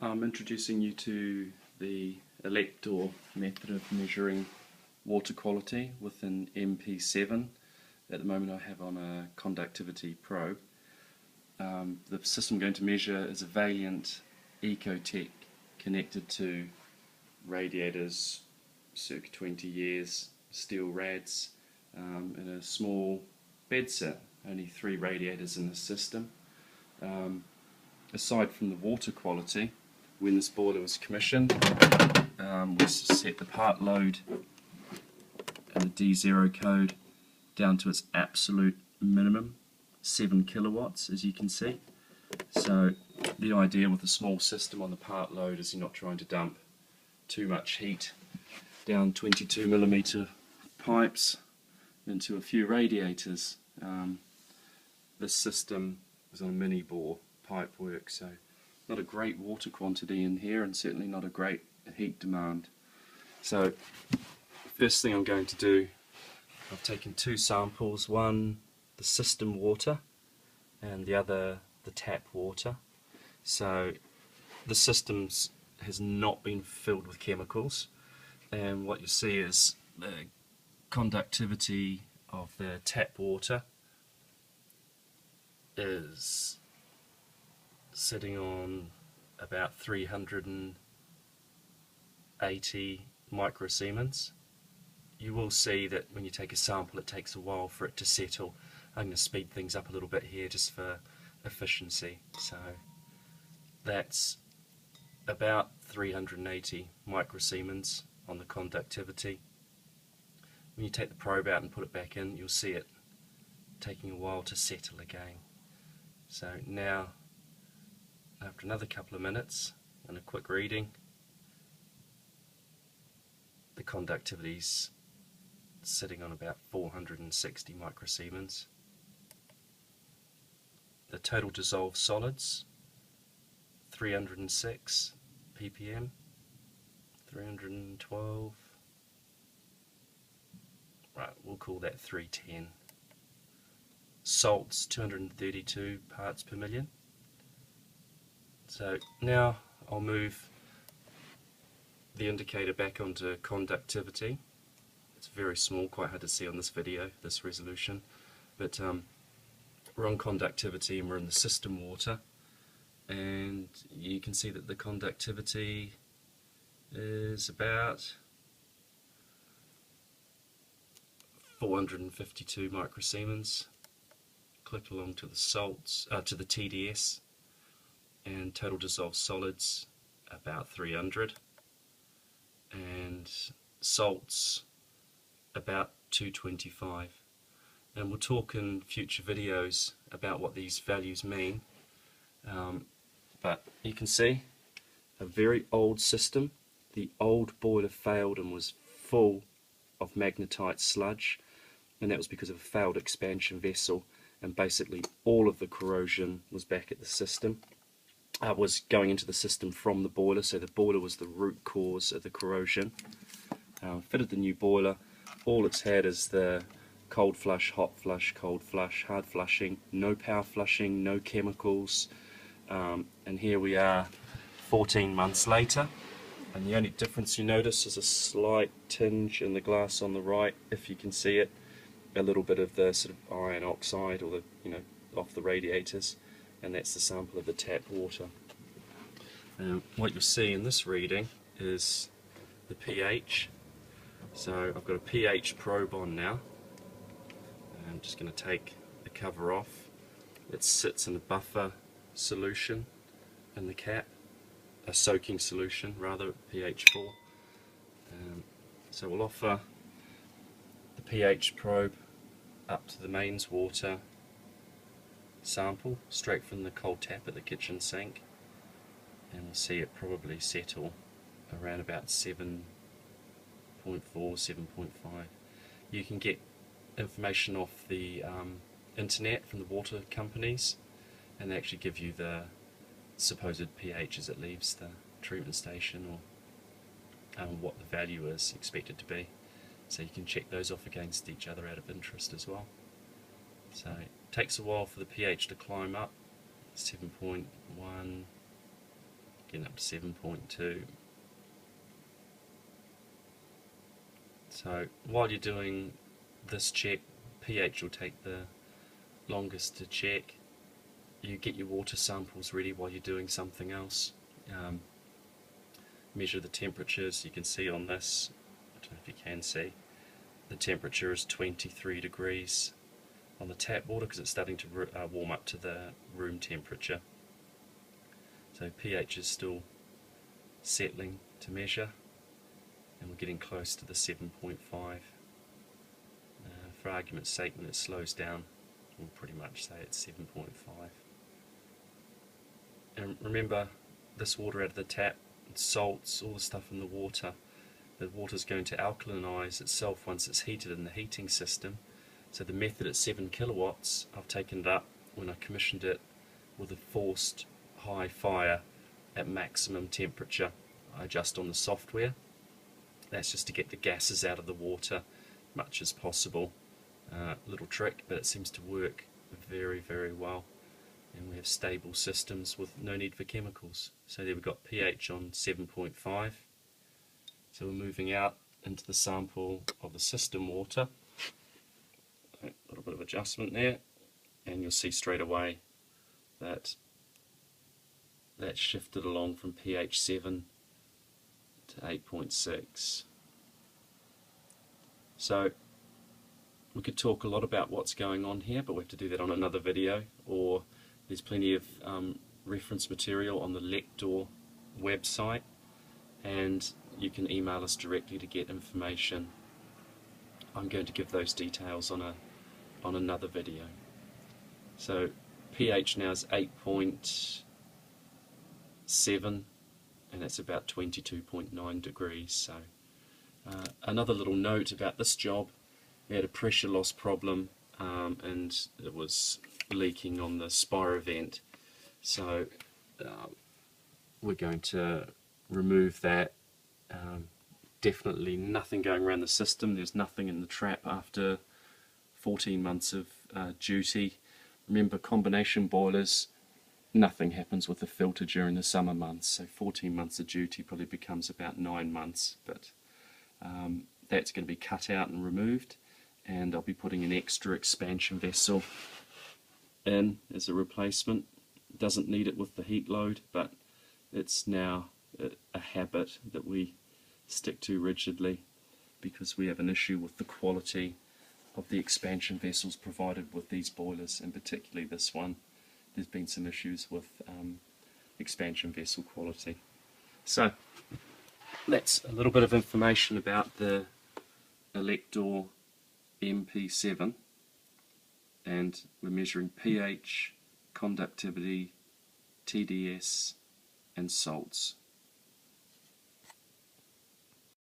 I'm introducing you to the Elector method of measuring water quality with an MP7. At the moment I have on a conductivity probe. The system I'm going to measure is a Valiant Ecotech connected to radiators circa 20 years, steel rads, in a small bed set, only 3 radiators in the system. Aside from the water quality, when this boiler was commissioned, we set the part load and the D0 code down to its absolute minimum, 7 kilowatts, as you can see. So the idea with a small system on the part load is you're not trying to dump too much heat down 22mm pipes into a few radiators. This system is on a mini bore pipe work, so not a great water quantity in here and certainly not a great heat demand. So first thing I'm going to do, I've taken 2 samples, one the system water and the other the tap water. So the system has not been filled with chemicals, and what you see is the conductivity of the tap water is sitting on about 380 microsiemens. You will see that when you take a sample it takes a while for it to settle. I'm going to speed things up a little bit here just for efficiency. So that's about 380 microsiemens on the conductivity. When you take the probe out and put it back in, you'll see it taking a while to settle again. So now, after another couple of minutes and a quick reading, the conductivity's sitting on about 460 microsiemens. The total dissolved solids, 306 ppm, 312, right, we'll call that 310. Salts, 232 parts per million. So now I'll move the indicator back onto conductivity. It's very small, quite hard to see on this video, this resolution, but we're on conductivity and we're in the system water, and you can see that the conductivity is about 452 microsiemens. Click along to the salts, to the TDS, and total dissolved solids about 300, and salts about 225. And we'll talk in future videos about what these values mean, but you can see a very old system. The old boiler failed and was full of magnetite sludge, and that was because of a failed expansion vessel, and basically all of the corrosion was back at the system. Was going into the system from the boiler, so the boiler was the root cause of the corrosion. Fitted the new boiler. All it's had is the cold flush, hot flush, cold flush, hard flushing, no power flushing, no chemicals, and here we are 14 months later, and the only difference you notice is a slight tinge in the glass on the right, if you can see it, a little bit of the sort of iron oxide or the, off the radiators, and that's the sample of the tap water. What you'll see in this reading is the pH. So I've got a pH probe on now. I'm just going to take the cover off. It sits in a buffer solution in the cap, a soaking solution rather, pH 4. So we'll offer the pH probe up to the mains water sample straight from the cold tap at the kitchen sink, and we'll see it probably settle around about 7.4, 7.5. You can get information off the internet from the water companies, and they actually give you the supposed pH as it leaves the treatment station, or what the value is expected to be, so you can check those off against each other out of interest as well. So it takes a while for the pH to climb up, 7.1, getting up to 7.2. So while you're doing this check, pH will take the longest to check. You get your water samples ready while you're doing something else. Measure the temperatures. You can see on this, I don't know if you can see, the temperature is 23 degrees on the tap water because it's starting to warm up to the room temperature. So pH is still settling to measure, and we're getting close to the 7.5. For argument's sake, when it slows down, we'll pretty much say it's 7.5. And remember, this water out of the tap, salts, all the stuff in the water is going to alkalinize itself once it's heated in the heating system. So the method at 7 kilowatts, I've taken it up when I commissioned it with a forced high fire at maximum temperature. I adjust on the software. That's just to get the gases out of the water much as possible. Little trick, but it seems to work very, very well. And we have stable systems with no need for chemicals. So there we've got pH on 7.5. So we're moving out into the sample of the system water. A little bit of adjustment there, and you'll see straight away that that's shifted along from pH 7 to 8.6. So we could talk a lot about what's going on here, but we have to do that on another video, or there's plenty of reference material on the Elector website, and you can email us directly to get information. I'm going to give those details on another video. So pH now is 8.7, and that's about 22.9 degrees. So another little note about this job: we had a pressure loss problem, and it was leaking on the spire vent. So we're going to remove that. Definitely nothing going around the system. There's nothing in the trap after 14 months of duty. Remember, combination boilers, nothing happens with the filter during the summer months, so 14 months of duty probably becomes about 9 months, but that's going to be cut out and removed, and I'll be putting an extra expansion vessel in as a replacement. Doesn't need it with the heat load, but it's now a habit that we stick to rigidly because we have an issue with the quality of the expansion vessels provided with these boilers, and particularly this one. There's been some issues with expansion vessel quality. So that's a little bit of information about the Elector MP7, and we're measuring pH, conductivity, TDS and salts.